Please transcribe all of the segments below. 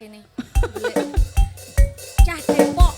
kene. Cah Depok.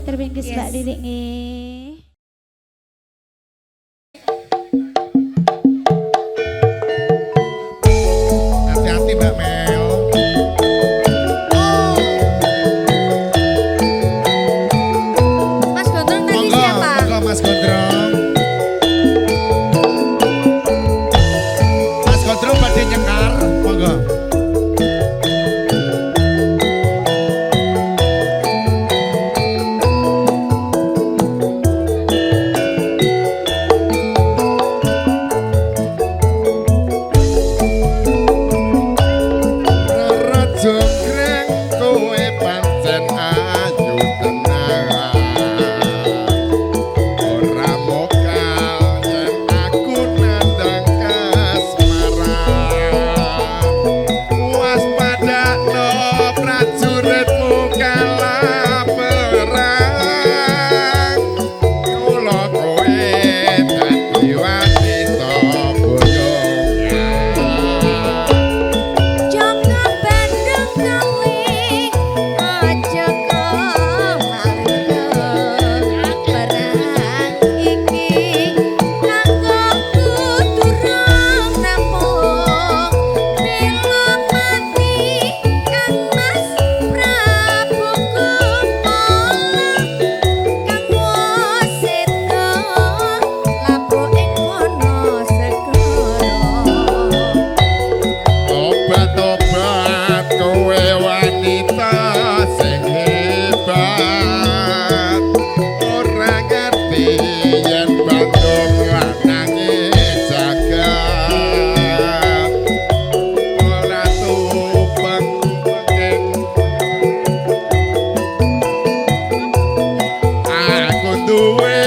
Terbingkis Mbak Didik nih. Hati-hati Mbak Mel. Mas Gondrong tadi Monggo, siapa? monggo Mas Gondrong. Mas Gondrong pada nyekar, monggo. duwe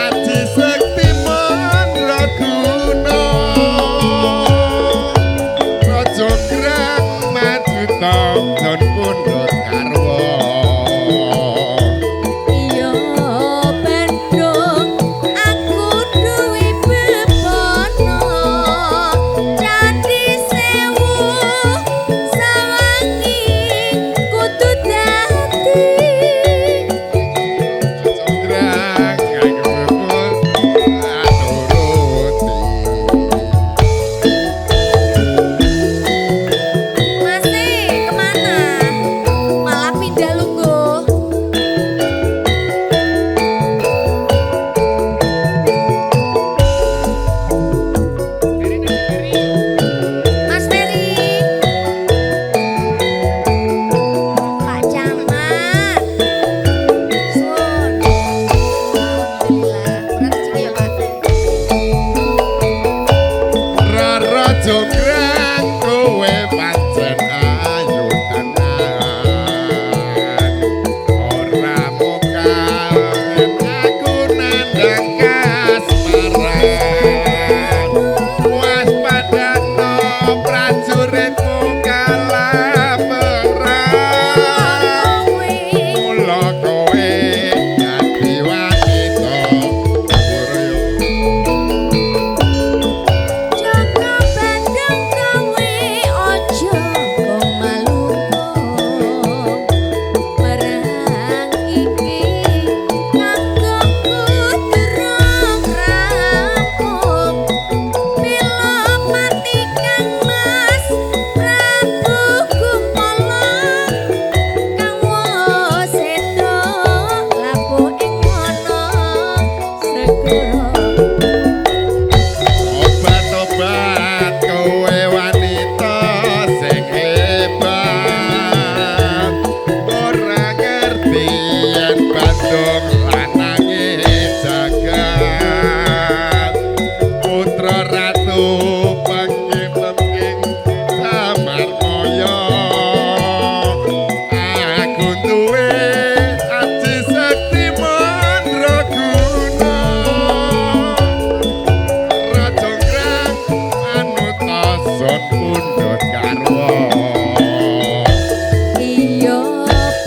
aji sekti mandraguna raja grang maju tanggon pundhut garwa Iya Bandung aku duwe bebono Candi Sewu sawangi kudu dadi grang aku aturuti Masih kemana? Malah pindah lungguh Mas Ferry Pak Camat Sun Alhamdulillah berat sih ya Pak Rara jograng kowe pancen ayu tenan ora mokal aku nandang kasmaran waspadana prajuritmu kalah perang mula kowe dadi wanita buryo Jaka Bandung gawe ojo kok maluku perang iki kanggo kuturung rampung mila mati kang Mas Prabu Kumala kang sedo lapo ing ana segara Obat-obat kowe wanita sing hebat ora ngerti yen Bandung lanange jagat putra ratu pengking-pengking Samarmaya aku duwe aji sekti mandraguna Raja grang manut ason pundhut garwa Iya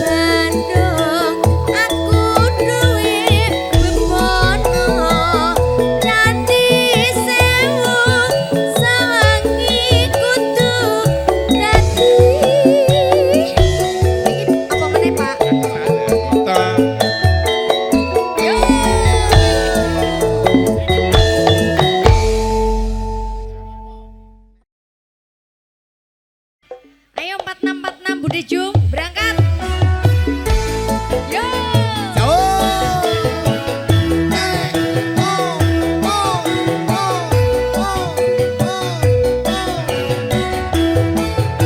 Bandung aku duwe bebono Candi Sewu sawangi kudu dadi Iki apa meneh Pak? kita Yo. Ayo 4646 Bude Jung berangkat. Yo.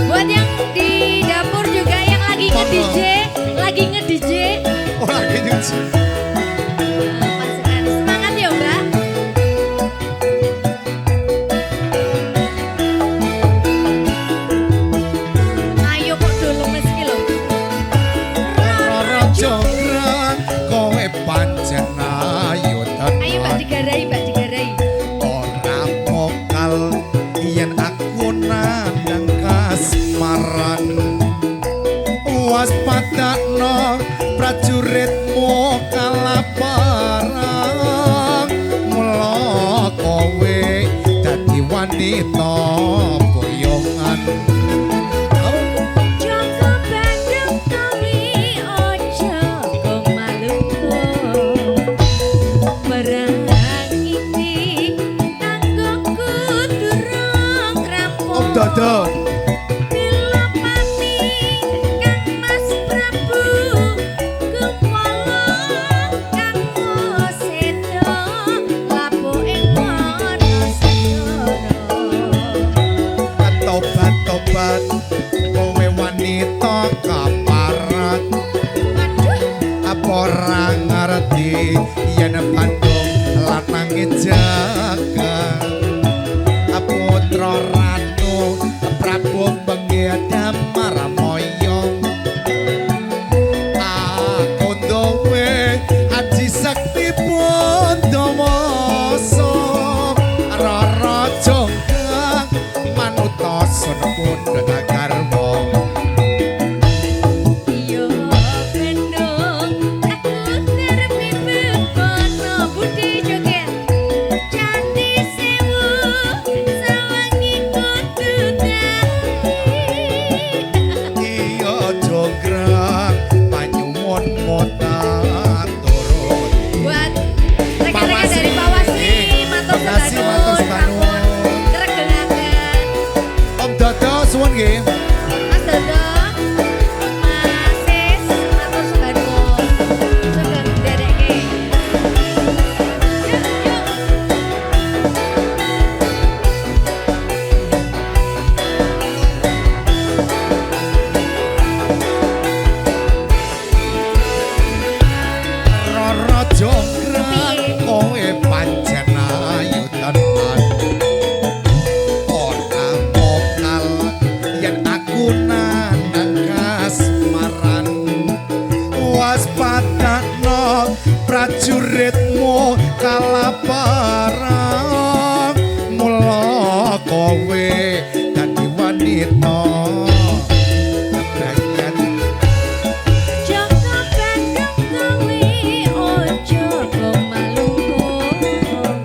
Buat yang di dapur juga yang lagi nge-DJ, lagi nge-DJ. Oh lagi nyuci. Pasukan semangat ya, Mbak. Ayo kok dulu meski lho. Rara jograng kowe pancen ayu Ayo Mbak tenan digarai, Mbak digarai. ora mokal yen aku nandang kasmaran waspadana prajuritmu kalah perang mula kowe dadi wanita boyongan Jaka Bandung gawe ojo kok maluku perang iki kanggo kuturung rampung Dadah Bila pati kang Mas Prabu Kumala kang sedo lapo ing ana segara tobat-tobat kowe wanita kaparat apa ora ngerti yen Bandung lanange jagat putra ratu Prabu Benggeda Maramoyo aku duwe aji sekti prajuritmu kalaparan mula kowe dadi wanita kebayan Joko Bandung kowe ojo malungkung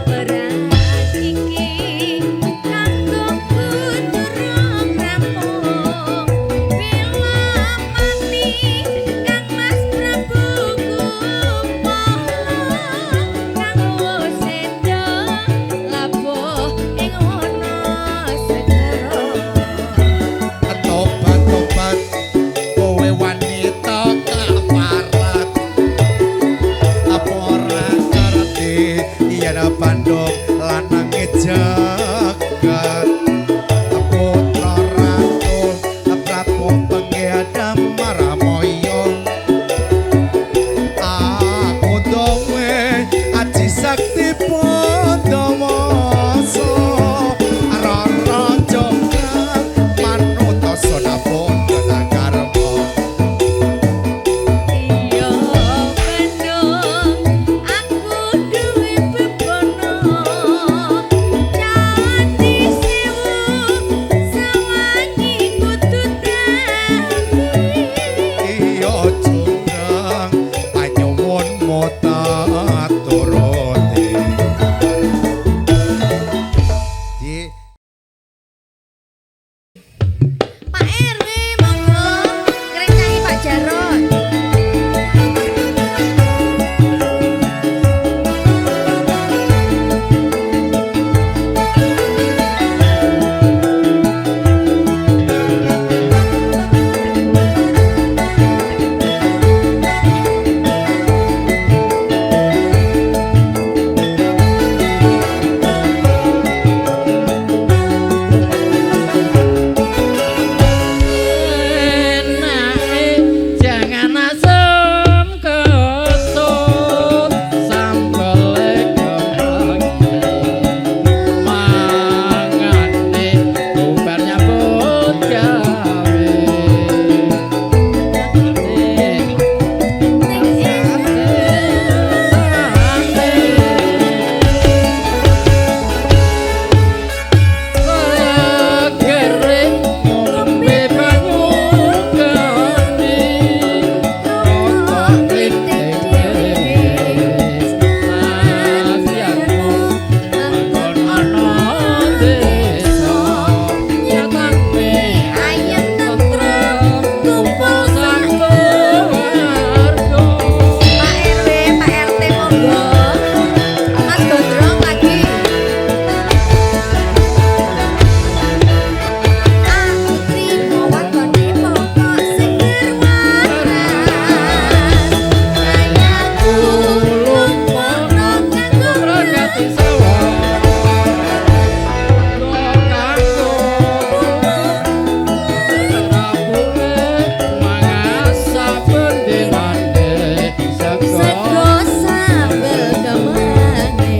perang iki kanggo durung rampung bila mati Kang Mas Prabu kumoho kang sedo labuh ing ana segara tobat-tobat kowe wanita kaparat apa ora ngerti yen Bandung lanang jagat putra ratu Prabu Penggedam Maramoyo aku dowe aji sakti Pandawasa rara jonggrang manuta sonapun kenagarma Iya Bandung aku duwe bebono Candi Sewu sawangi kudu dadi iya jonggrang panyuwun mota turuti di Pak RW monggo ngrencani Pak Jarot jangan asem ketut sambel mangane bubar nyambut gawe Gering ngombe banyu gandhi otak klitik asianmu manggon ana desa nyatane ayam tentrem kumpul sakeluarga Pak RW Pak RT monggo Mas Gondrong lagi Aku trimo wakone pokok seger waras Sayangku lumpono kanggo Ragati sawa kanggo rapuhe mangas saben dinane sego sego sambel kemane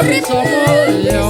urip bisa mulya